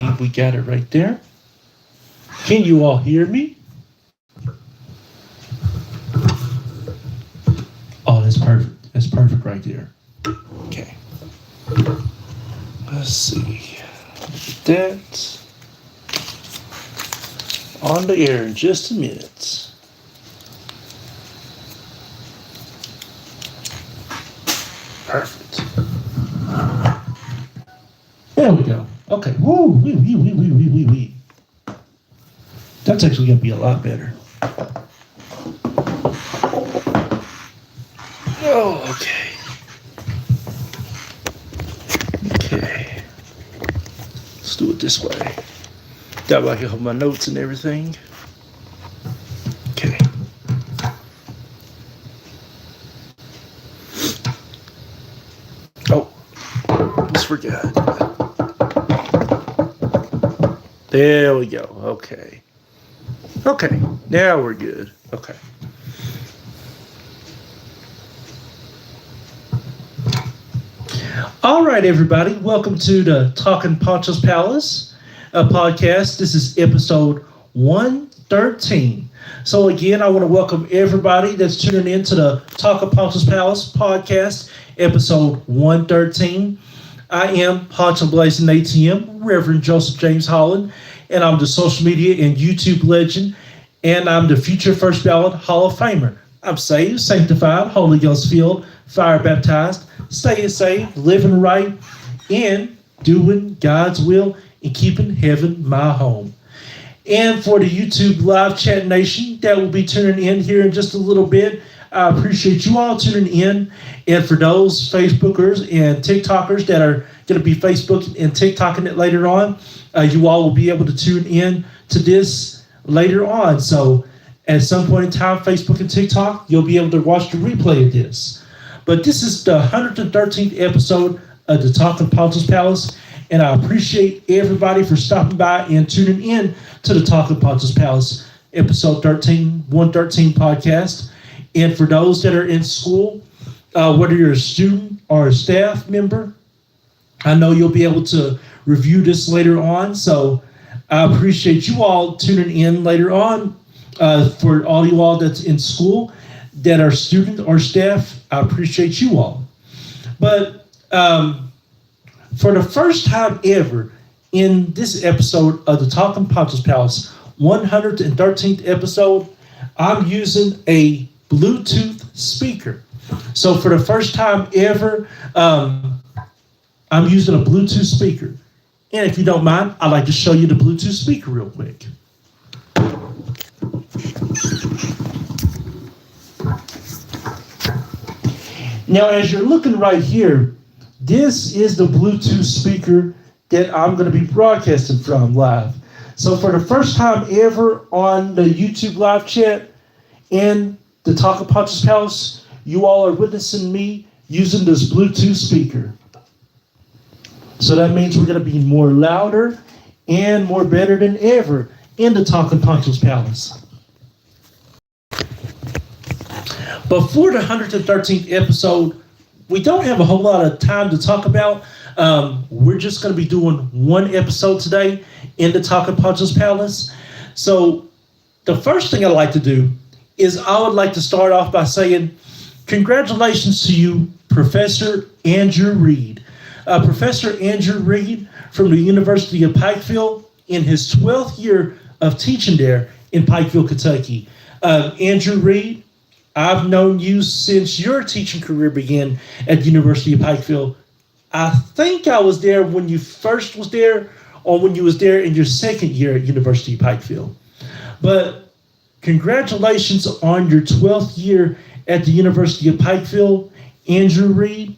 We got it right there. Can you all hear me? Oh, that's perfect. That's perfect right there. Okay. Let's see. That on the air in just a minute. Perfect. There we go. Okay. Woo, wee. That's actually going to be a lot better. Oh, okay. Okay. Let's do it this way. That way I can hold my notes and everything. Okay. Oh, just forgot. There we go. Okay. Okay. Now we're good. Okay. All right, everybody. Welcome to the Talking Poncho's Palace podcast. This is episode 113. So again, I want to welcome everybody that's tuning in to the Talking Poncho's Palace podcast, episode 113. I am Poncho Blazing ATM, Reverend Joseph James Holland, and I'm the social media and YouTube legend, and I'm the future First Ballot Hall of Famer. I'm saved, sanctified, Holy Ghost filled, fire baptized, staying saved, living right, and doing God's will and keeping heaven my home. And for the YouTube live chat nation that will be tuning in here in just a little bit, I appreciate you all tuning in. And for those Facebookers and TikTokers that are going to be Facebooking and TikToking it later on, you all will be able to tune in to this later on. So at some point in time, Facebook and TikTok, you'll be able to watch the replay of this. But this is the 113th episode of the Talking Poncho's Palace, and I appreciate everybody for stopping by and tuning in to the Talking Poncho's Palace episode 113 podcast. And for those that are in school, whether you're a student or a staff member, I know you'll be able to review this later on. So I appreciate you all tuning in later on. For all you all that's in school, that are student or staff, I appreciate you all. But for the first time ever in this episode of the Talking Poncho's Palace, 113th episode, I'm using a Bluetooth speaker. So for the first time ever, I'm using a Bluetooth speaker. And if you don't mind, I'd like to show you the Bluetooth speaker real quick. Now, as you're looking right here, this is the Bluetooth speaker that I'm going to be broadcasting from live. So for the first time ever on the YouTube live chat and the Talking Poncho's Palace, you all are witnessing me using this Bluetooth speaker. So that means we're going to be more louder and more better than ever in the Talking Poncho's Palace. But for the 113th episode, we don't have a whole lot of time to talk about. We're just going to be doing one episode today in the Talking Poncho's Palace. So the first thing I'd like to do is I would like to start off by saying congratulations to you, Professor Andrew Reed. Professor Andrew Reed from the University of Pikeville in his 12th year of teaching there in Pikeville, Kentucky. Andrew Reed, I've known you since your teaching career began at the University of Pikeville. I think I was there when you first was there or when you was there in your second year at University of Pikeville. But congratulations on your 12th year at the University of Pikeville, Andrew Reed.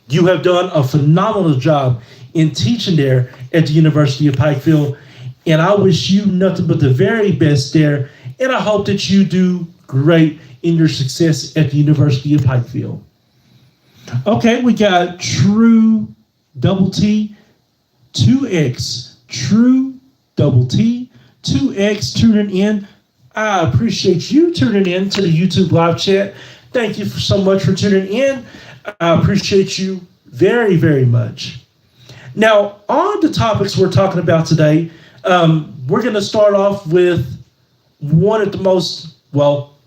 You have done a phenomenal job in teaching there at the University of Pikeville, and I wish you nothing but the very best there. And I hope that you do great in your success at the University of Pikeville. Okay, we got True Double T 2X. True Double T 2X tuning in. I appreciate you tuning in to the YouTube live chat. Thank you so much for tuning in. I appreciate you very, very much. Now, on the topics we're talking about today, we're going to start off with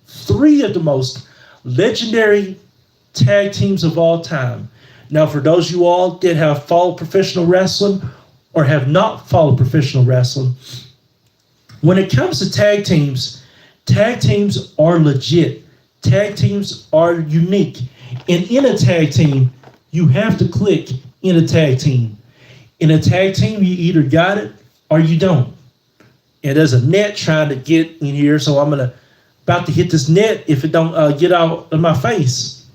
three of the most legendary tag teams of all time. Now, for those of you all that have followed professional wrestling or have not followed professional wrestling, when it comes to tag teams are legit. Tag teams are unique. And in a tag team, you have to click in a tag team. In a tag team, you either got it or you don't. And there's a net trying to get in here, so I'm about to hit this net if it don't get out of my face.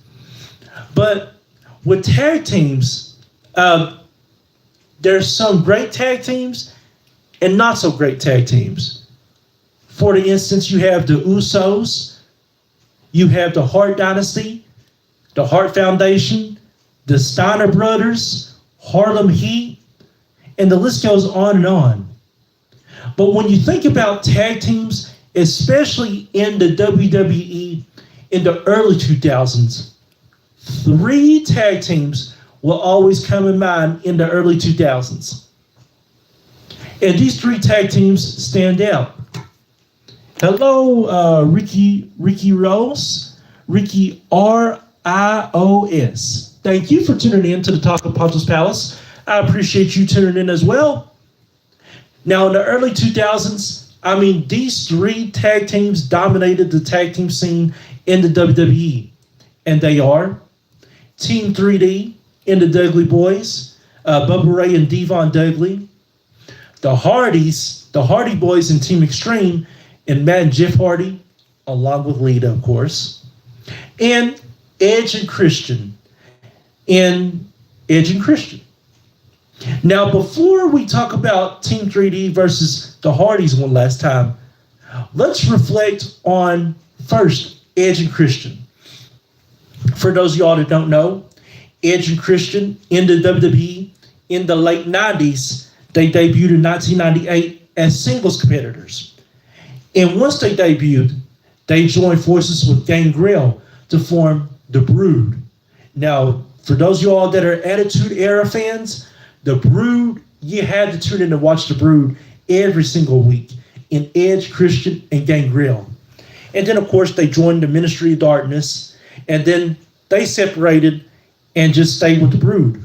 But with tag teams, there's some great tag teams and not so great tag teams. For the instance, you have the Usos, you have the Hart Dynasty, the Hart Foundation, the Steiner Brothers, Harlem Heat, and the list goes on and on. But when you think about tag teams, especially in the WWE in the early 2000s, three tag teams will always come in mind in the early 2000s. And these three tag teams stand out. Hello, Ricky Rose, Ricky RIOS. Thank you for tuning in to the Talk of Poncho's Palace. I appreciate you tuning in as well. Now, in the early 2000s, these three tag teams dominated the tag team scene in the WWE. And they are Team 3D in the Dudley Boys, Bubba Ray and Devon Dudley, the Hardy Boys in Team Extreme, and Matt and Jeff Hardy, along with Lita, of course, and Edge and Christian in Edge and Christian. Now, before we talk about Team 3D versus the Hardys one last time, let's reflect on first Edge and Christian. For those of y'all that don't know, Edge and Christian in the WWE in the late 90s, they debuted in 1998 as singles competitors. And once they debuted, they joined forces with Gangrel to form The Brood. Now, for those of you all that are Attitude Era fans, The Brood, you had to tune in to watch The Brood every single week in Edge, Christian, and Gangrel. And then, of course, they joined the Ministry of Darkness, and then they separated and just stayed with The Brood.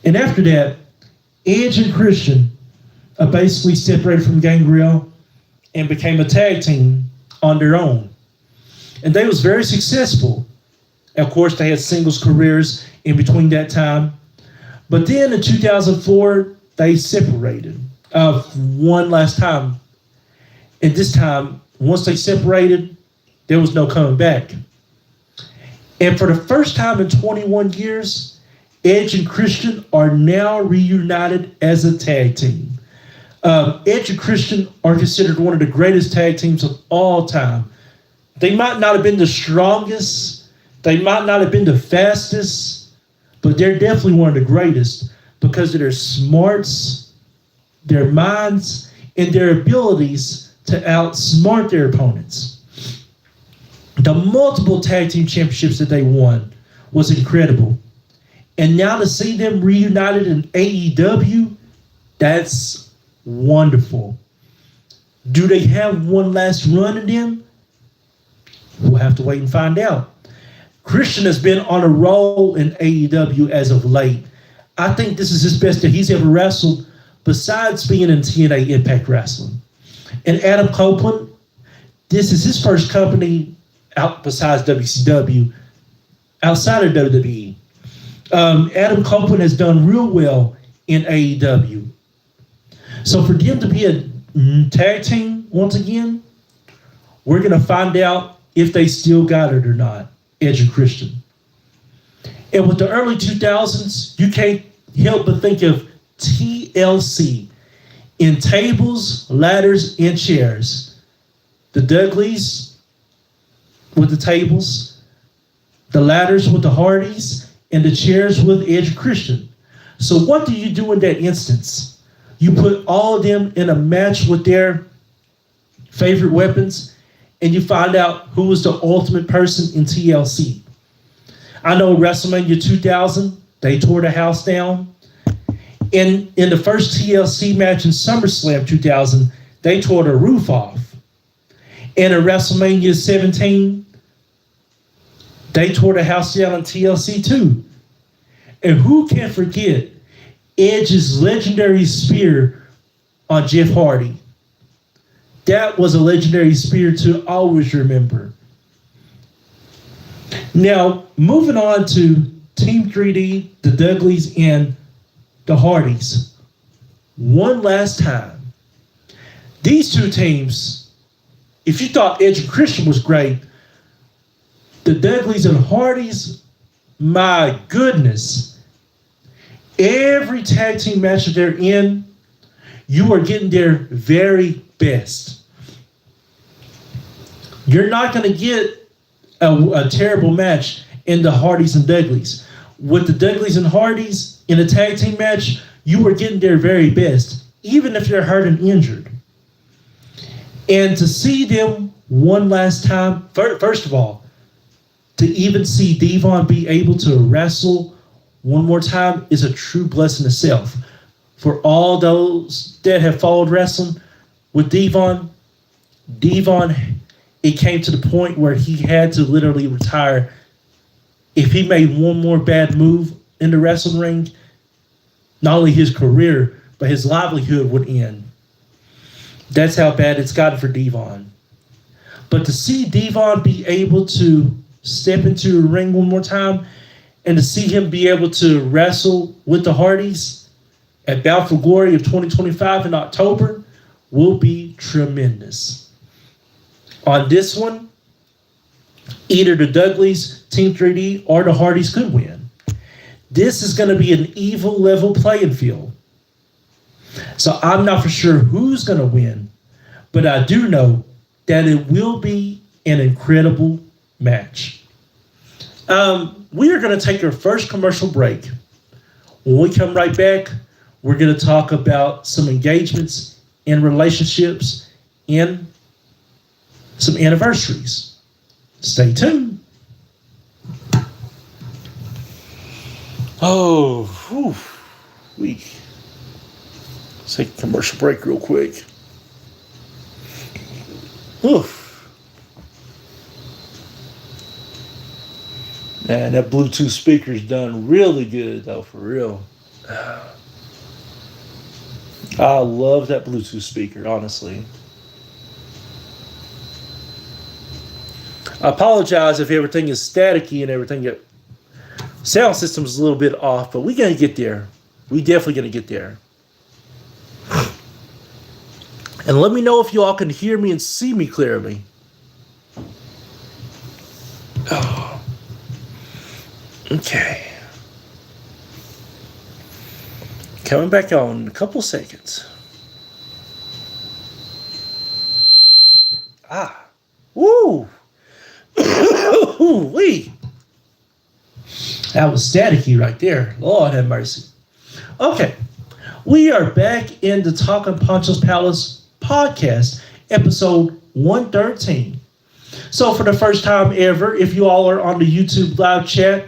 And after that, Edge and Christian basically separated from Gangrel and became a tag team on their own. And they was very successful. Of course, they had singles careers in between that time. But then in 2004, they separated one last time. And this time, once they separated, there was no coming back. And for the first time in 21 years, Edge and Christian are now reunited as a tag team. Edge and Christian are considered one of the greatest tag teams of all time. They might not have been the strongest, they might not have been the fastest, but they're definitely one of the greatest because of their smarts, their minds, and their abilities to outsmart their opponents. The multiple tag team championships that they won was incredible. And now to see them reunited in AEW, that's wonderful. Do they have one last run in them? We'll have to wait and find out. Christian has been on a roll in AEW as of late. I think this is his best that he's ever wrestled besides being in TNA Impact Wrestling. And Adam Copeland, this is his first company out besides WCW, outside of WWE. Adam Copeland has done real well in AEW. So for them to be a tag team once again, we're going to find out if they still got it or not, Edge and Christian. And with the early 2000s, you can't help but think of TLC in tables, ladders, and chairs. The Dudleys with the tables, the ladders with the Hardys, and the chairs with Edge and Christian. So what do you do in that instance? You put all of them in a match with their favorite weapons, and you find out who was the ultimate person in TLC. I know WrestleMania 2000, they tore the house down. In the first TLC match in SummerSlam 2000, they tore the roof off. And in WrestleMania 17, they tore the house down on TLC too. And who can forget Edge's legendary spear on Jeff Hardy? That was a legendary spear to always remember. Now, moving on to Team 3D, the Dudleys, and the Hardys. One last time. These two teams, if you thought Edge and Christian was great, the Dudleys and Hardys, my goodness. Every tag team match that they're in, you are getting their very best. You're not going to get a terrible match in the Hardys and Dudleys. With the Dudleys and Hardys in a tag team match, you are getting their very best, even if they're hurt and injured. And to see them one last time, first of all, to even see Devon be able to wrestle one more time is a true blessing itself. For all those that have followed wrestling with Devon, it came to the point where he had to literally retire. If he made one more bad move in the wrestling ring, not only his career, but his livelihood would end. That's how bad it's gotten for Devon. But to see Devon be able to step into the ring one more time, and to see him be able to wrestle with the Hardys at Bound for Glory of 2025 in October will be tremendous. On this one, either the Dudleys, Team 3D, or the Hardys could win. This is going to be an evil level playing field. So I'm not for sure who's going to win, but I do know that it will be an incredible match. We are going to take our first commercial break. When we come right back, we're going to talk about some engagements and relationships and some anniversaries. Stay tuned. Let's take a commercial break real quick. Man, that Bluetooth speaker's done really good, though, for real. I love that Bluetooth speaker, honestly. I apologize if everything is staticky and everything. Sound system is a little bit off, but we're going to get there. We definitely going to get there. And let me know if you all can hear me and see me clearly. Okay. Coming back on in a couple seconds. Woo! Wee! That was staticky right there. Lord have mercy. Okay. We are back in the Talking Poncho's Palace podcast, episode 113. So for the first time ever, if you all are on the YouTube live chat,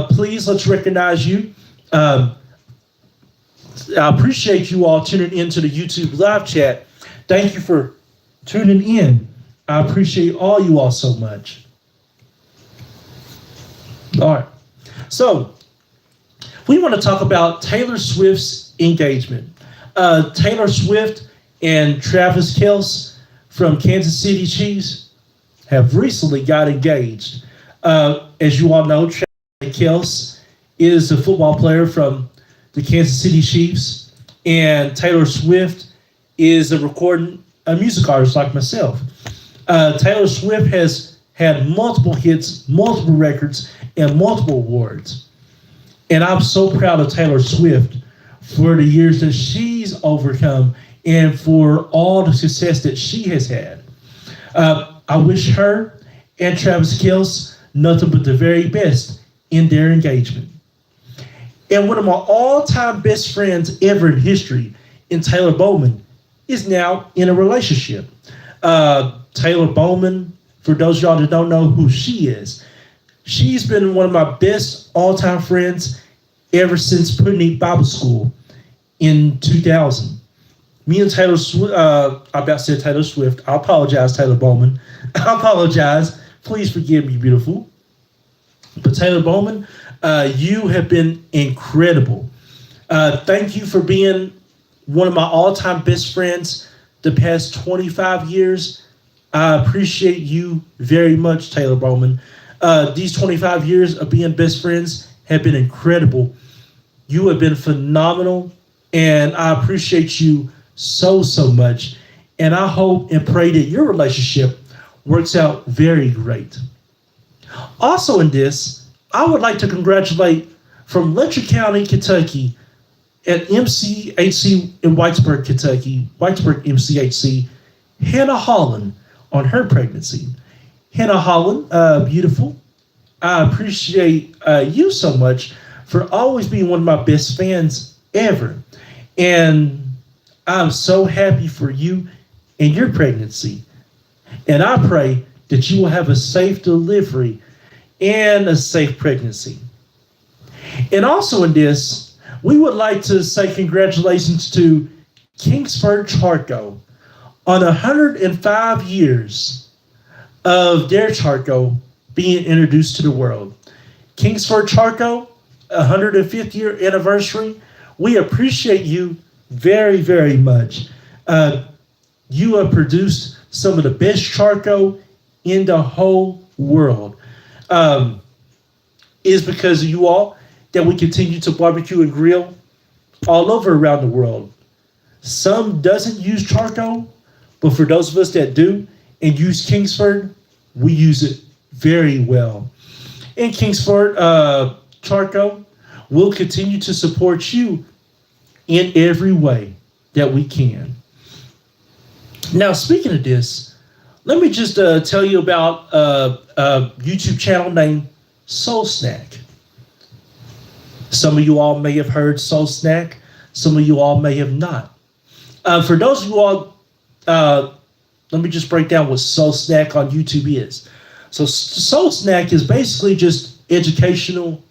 please let's recognize you. I appreciate you all tuning into the YouTube live chat. Thank you for tuning in. I appreciate all you all so much. All right. So we want to talk about Taylor Swift's engagement. Taylor Swift and Travis Kelce from Kansas City Chiefs have recently got engaged. As you all know, Travis Kelce is a football player from the Kansas City Chiefs, and Taylor Swift is a music artist like myself. Taylor Swift has had multiple hits, multiple records, and multiple awards. And I'm so proud of Taylor Swift for the years that she's overcome and for all the success that she has had. I wish her and Travis Kelce nothing but the very best in their engagement. And one of my all-time best friends ever in history, in Taylor Bowman, is now in a relationship. Taylor Bowman, for those of y'all that don't know who she is, she's been one of my best all-time friends ever since Putney Bible School in 2000. Me and Taylor Swift, I about said Taylor Swift. I apologize, Taylor Bowman. I apologize. Please forgive me, beautiful. But Taylor Bowman, you have been incredible. Thank you for being one of my all-time best friends the past 25 years. I appreciate you very much, Taylor Bowman. These 25 years of being best friends have been incredible. You have been phenomenal, and I appreciate you so, so much. And I hope and pray that your relationship works out very great. Also in this, I would like to congratulate from Letcher County, Kentucky, at MCHC in Whitesburg, Kentucky, Whitesburg MCHC, Hannah Holland on her pregnancy. Hannah Holland, beautiful. I appreciate you so much for always being one of my best fans ever. And I'm so happy for you and your pregnancy. And I pray that you will have a safe delivery and a safe pregnancy. And also in this, we would like to say congratulations to Kingsford Charcoal on 105 years of their charcoal being introduced to the world. Kingsford Charcoal, 105th year anniversary. We appreciate you very, very much. You have produced some of the best charcoal in the whole world. It's because of you all that we continue to barbecue and grill all over around the world. Some doesn't use charcoal, but for those of us that do and use Kingsford, we use it very well. And Kingsford Charcoal will continue to support you in every way that we can. Now, speaking of this, let me just tell you about a YouTube channel named Soul Snack. Some of you all may have heard Soul Snack. Some of you all may have not. For those of you all, let me just break down what Soul Snack on YouTube is. So Soul Snack is basically just educational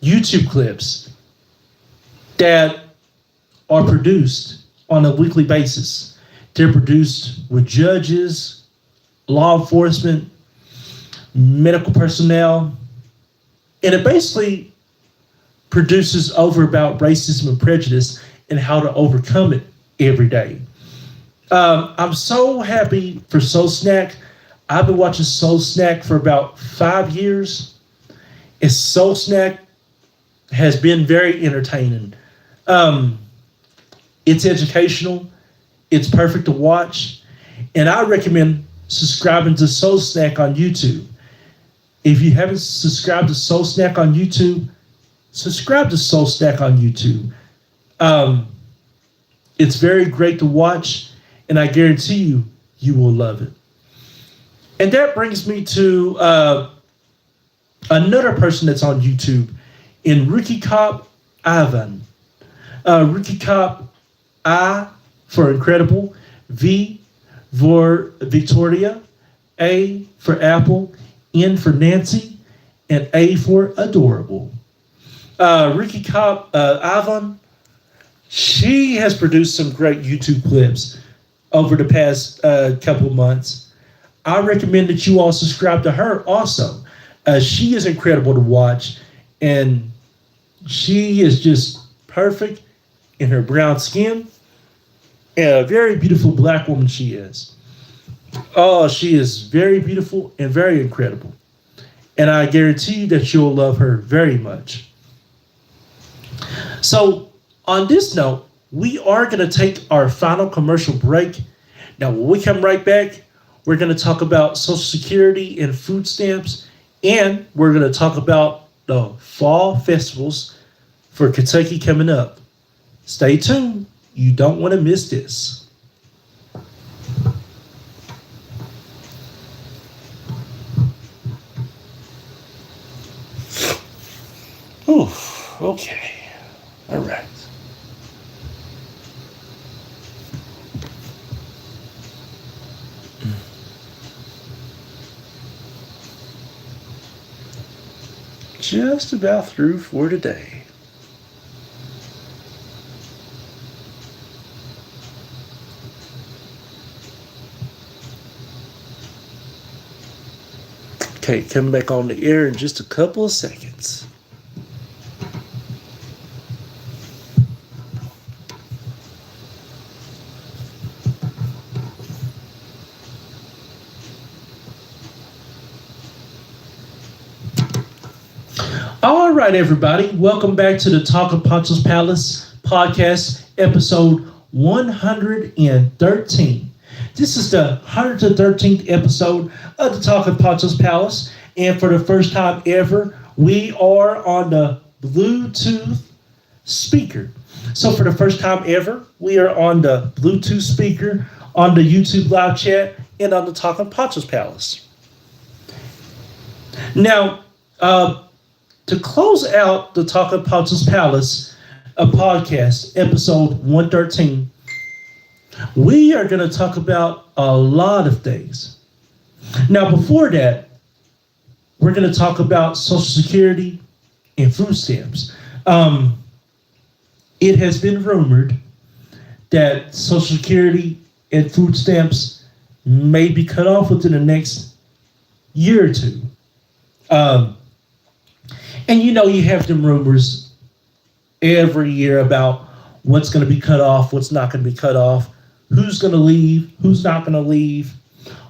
YouTube clips that are produced on a weekly basis. They're produced with judges, law enforcement, medical personnel, and it basically produces over about racism and prejudice and how to overcome it every day. I'm so happy for Soul Snack. I've been watching Soul Snack for about 5 years, and Soul Snack has been very entertaining. It's educational. It's perfect to watch. And I recommend subscribing to Soul Snack on YouTube. If you haven't subscribed to Soul Snack on YouTube, subscribe to Soul Snack on YouTube. It's very great to watch, and I guarantee you, you will love it. And that brings me to another person that's on YouTube, Enrique Cop Ivan. Ricky Cop, I for incredible, V for Victoria, A for Apple, N for Nancy, and A for adorable. Ricky Cop Ivan, she has produced some great YouTube clips over the past couple of months. I recommend that you all subscribe to her also. She is incredible to watch, and she is just perfect in her brown skin, and a very beautiful black woman she is. Oh, she is very beautiful and very incredible. And I guarantee you that you'll love her very much. So on this note, we are going to take our final commercial break. Now, when we come right back, we're going to talk about Social Security and food stamps, and we're going to talk about the fall festivals for Kentucky coming up. Stay tuned. You don't want to miss this. Oh, okay. All right. Just about through for today. Okay, coming back on the air in just a couple of seconds. All right, everybody. Welcome back to the Talk of Poncho's Palace podcast, episode 113. This is the 113th episode of the Talk of Poncho's Palace. And for the first time ever, we are on the Bluetooth speaker. So for the first time ever, we are on the Bluetooth speaker, on the YouTube live chat, and on the Talk of Poncho's Palace. Now, to close out the Talk of Poncho's Palace, a podcast, episode 113, we are going to talk about a lot of things. Now, before that, we're going to talk about Social Security and food stamps. It has been rumored that Social Security and food stamps may be cut off within the next year or two. And you know, you have them rumors every year about what's going to be cut off, what's not going to be cut off, who's going to leave, who's not going to leave,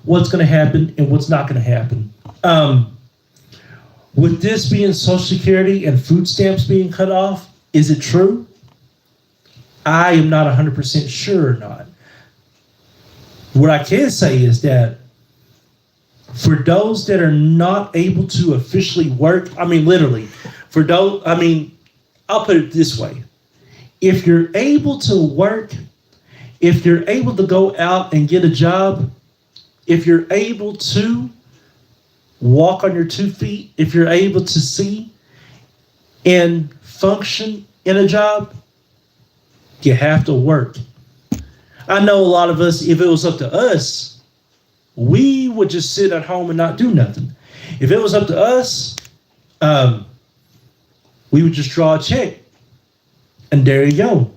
what's going to happen, and what's not going to happen. With this being Social Security and food stamps being cut off, is it true? I am not 100% sure or not. What I can say is that for those that are not able to officially work, literally, I'll put it this way. If you're able to work, if you're able to go out and get a job, if you're able to walk on your 2 feet, if you're able to see and function in a job, you have to work. I know a lot of us, if it was up to us, we would just sit at home and not do nothing. If it was up to us, we would just draw a check. And there you go.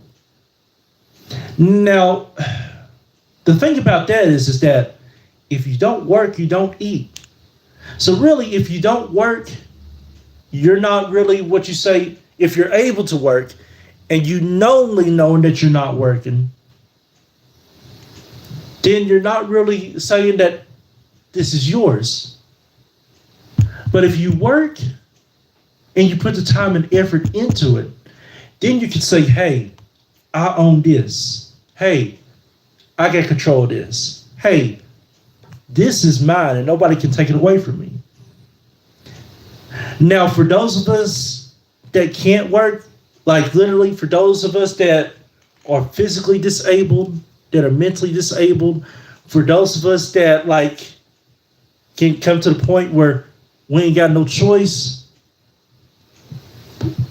Now, the thing about that is that if you don't work, you don't eat. So really, if you don't work, you're not really what you say. If you're able to work and you only knowing that you're not working, then you're not really saying that this is yours. But if you work and you put the time and effort into it, then you can say, hey, I own this. Hey, I got control of this. Hey, this is mine and nobody can take it away from me. Now, for those of us that can't work, like literally for those of us that are physically disabled, that are mentally disabled, for those of us that can come to the point where we ain't got no choice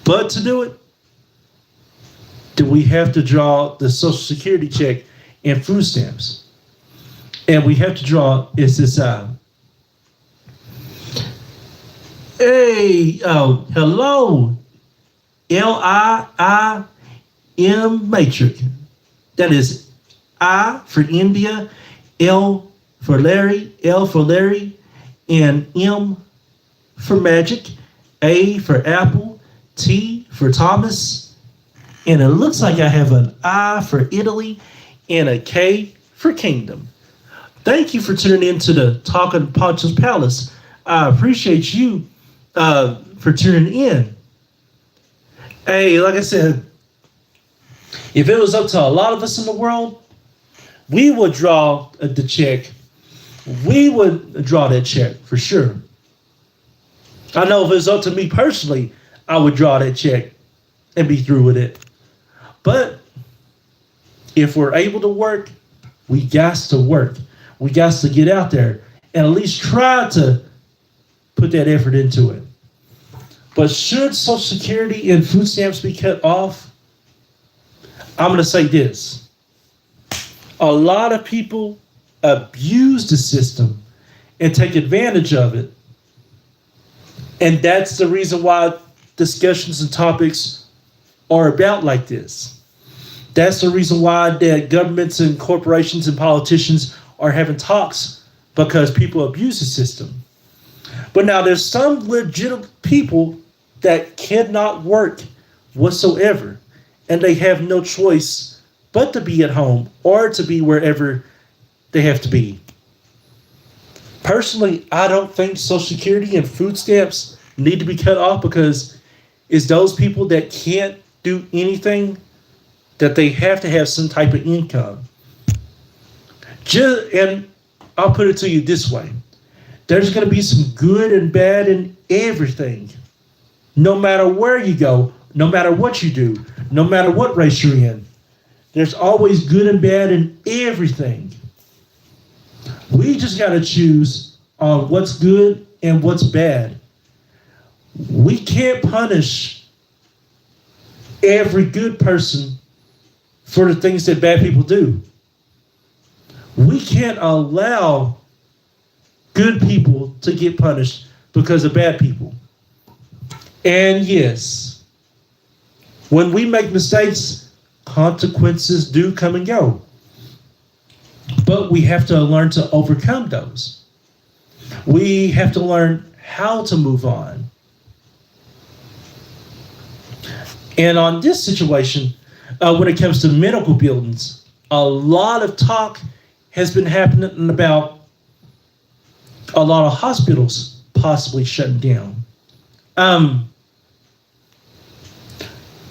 but to do it, then we have to draw the Social Security check and food stamps. And we have to draw SSI. Hey, hello, LIIM matrix. That is I for India, L for Larry, L for Larry, and M for magic, A for Apple, T for Thomas, and it looks like I have an I for Italy and a K for Kingdom. Thank you for tuning in to the Talking Poncho's Palace. I appreciate you for tuning in. Hey, like I said, if it was up to a lot of us in the world, we would draw the check. We would draw that check for sure. I know if it was up to me personally, I would draw that check and be through with it. But if we're able to work, we got to work. We got to get out there and at least try to put that effort into it. But should Social Security and food stamps be cut off? I'm going to say this. A lot of people abuse the system and take advantage of it. And that's the reason why discussions and topics are about like this. That's the reason why that governments and corporations and politicians are having talks, because people abuse the system. But now there's some legitimate people that cannot work whatsoever, and they have no choice but to be at home or to be wherever they have to be. Personally, I don't think Social Security and food stamps need to be cut off because it's those people that can't do anything that they have to have some type of income. And I'll put it to you this way. There's going to be some good and bad in everything. No matter where you go, no matter what you do, no matter what race you're in, there's always good and bad in everything. We just got to choose on what's good and what's bad. We can't punish every good person for the things that bad people do. We can't allow good people to get punished because of bad people. And yes, when we make mistakes, consequences do come and go. But we have to learn to overcome those. We have to learn how to move on. And on this situation, when it comes to medical buildings, a lot of talk has been happening about a lot of hospitals possibly shutting down. And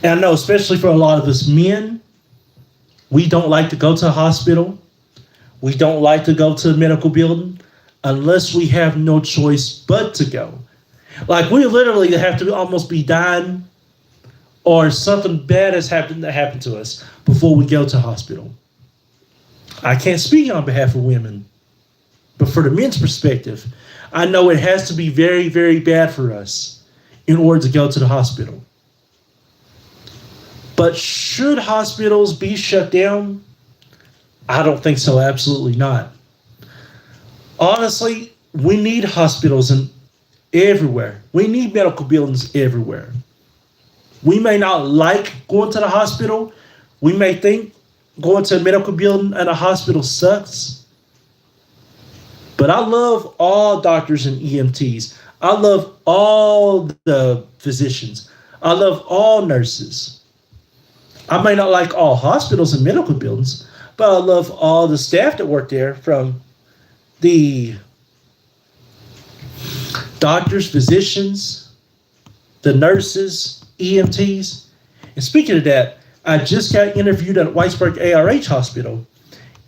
I know, especially for a lot of us men, we don't like to go to a hospital. We don't like to go to a medical building unless we have no choice but to go. Like, we literally have to almost be dying or something bad has happened to us before we go to hospital. I can't speak on behalf of women, but for the men's perspective, I know it has to be very, very bad for us in order to go to the hospital. But should hospitals be shut down? I don't think so. Absolutely not. Honestly, we need hospitals everywhere. We need medical buildings everywhere. We may not like going to the hospital. We may think going to a medical building and a hospital sucks. But I love all doctors and EMTs. I love all the physicians. I love all nurses. I may not like all hospitals and medical buildings, but I love all the staff that work there, from the doctors, physicians, the nurses, EMTs. And speaking of that, I just got interviewed at Whitesburg ARH Hospital,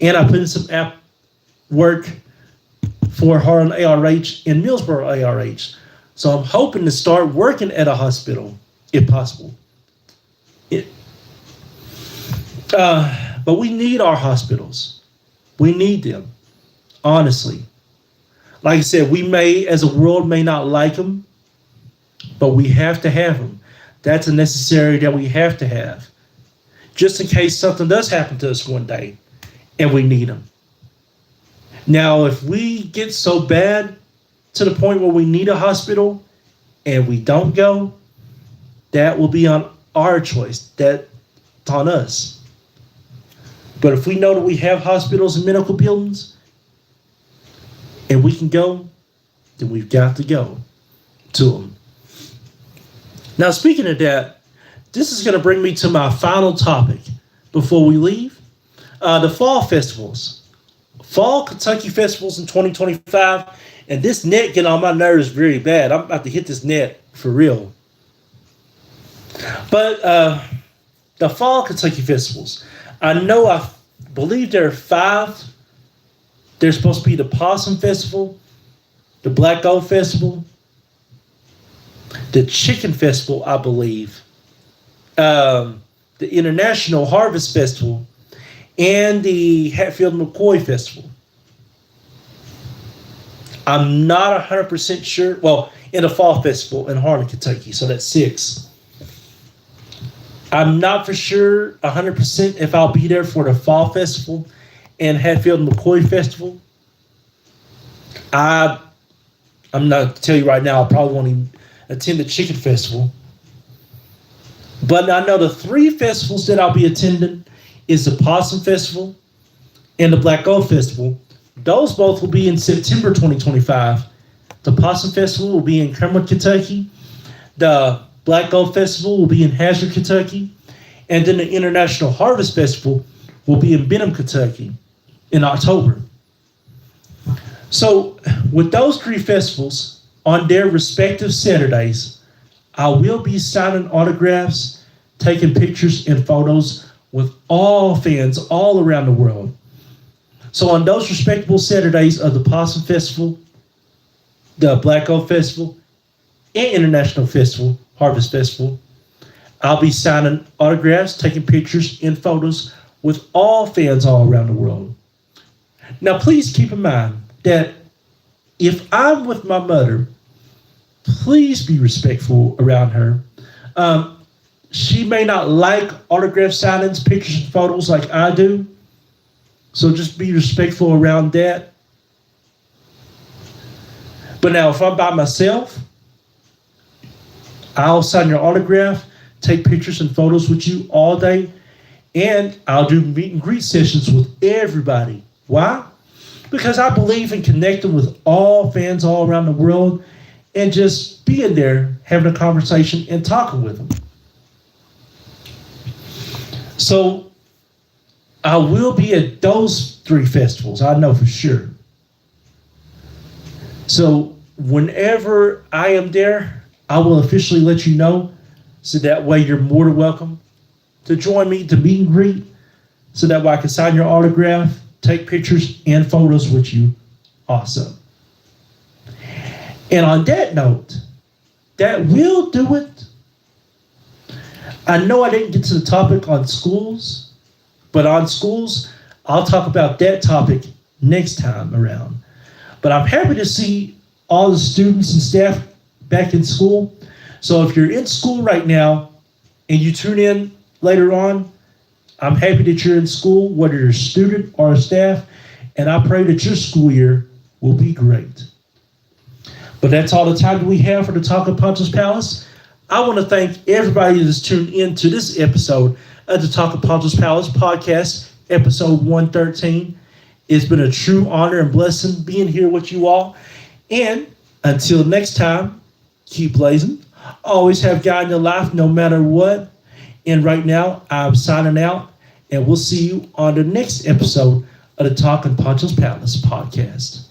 and I put in some app work for Harlan ARH and Millsboro ARH. So I'm hoping to start working at a hospital, if possible. But we need our hospitals. We need them, honestly. Like I said, we may, as a world, may not like them, but we have to have them. That's a necessary that we have to have, just in case something does happen to us one day and we need them. Now, if we get so bad to the point where we need a hospital and we don't go, that will be on our choice. That's on us. But if we know that we have hospitals and medical buildings and we can go, then we've got to go to them. Now, speaking of that, this is going to bring me to my final topic before we leave. The fall festivals. Fall Kentucky festivals in 2025. And this net getting on my nerves very bad. I'm about to hit this net for real. But the fall Kentucky festivals. I believe there are 5. There's supposed to be the Possum Festival, the Black Gold Festival, the Chicken Festival, I believe, the International Harvest Festival, and the Hatfield McCoy Festival. I'm not 100% sure. Well, in the Fall Festival in Harlan, Kentucky, so that's 6. I'm not for sure 100% if I'll be there for the Fall Festival and Hatfield McCoy Festival. I'm not to tell you right now, I probably won't even attend the Chicken Festival. But I know the 3 festivals that I'll be attending is the Possum Festival and the Black Gold Festival. Those both will be in September 2025. The Possum Festival will be in Kermit, Kentucky. The Black Gold Festival will be in Hazard, Kentucky. And then the International Harvest Festival will be in Benham, Kentucky in October. So with those three festivals on their respective Saturdays, I will be signing autographs, taking pictures and photos with all fans all around the world. So on those respectable Saturdays of the Possum Festival, the Black Gold Festival, and International Festival, Harvest Festival, I'll be signing autographs, taking pictures and photos with all fans all around the world. Now, please keep in mind that if I'm with my mother, please be respectful around her. She may not like autograph signings, pictures, and photos like I do. So just be respectful around that. But now, if I'm by myself, I'll sign your autograph, take pictures and photos with you all day, and I'll do meet and greet sessions with everybody. Why? Because I believe in connecting with all fans all around the world and just being there, having a conversation and talking with them. So I will be at those three festivals, I know for sure. So whenever I am there, I will officially let you know, so that way you're more than welcome to join me to meet and greet, so that way I can sign your autograph, take pictures and photos with you. Awesome. And on that note, that will do it. I know I didn't get to the topic on schools, but on schools, I'll talk about that topic next time around. But I'm happy to see all the students and staff back in school. So if you're in school right now and you tune in later on, I'm happy that you're in school, whether you're a student or a staff, and I pray that your school year will be great. But that's all the time that we have for the Talk of Poncho's Palace. I want to thank everybody that's tuned in to this episode of the Talk of Poncho's Palace podcast, episode 113. It's been a true honor and blessing being here with you all. And until next time, keep blazing. Always have God in your life no matter what. And right now, I'm signing out, and we'll see you on the next episode of the Talk of Poncho's Palace podcast.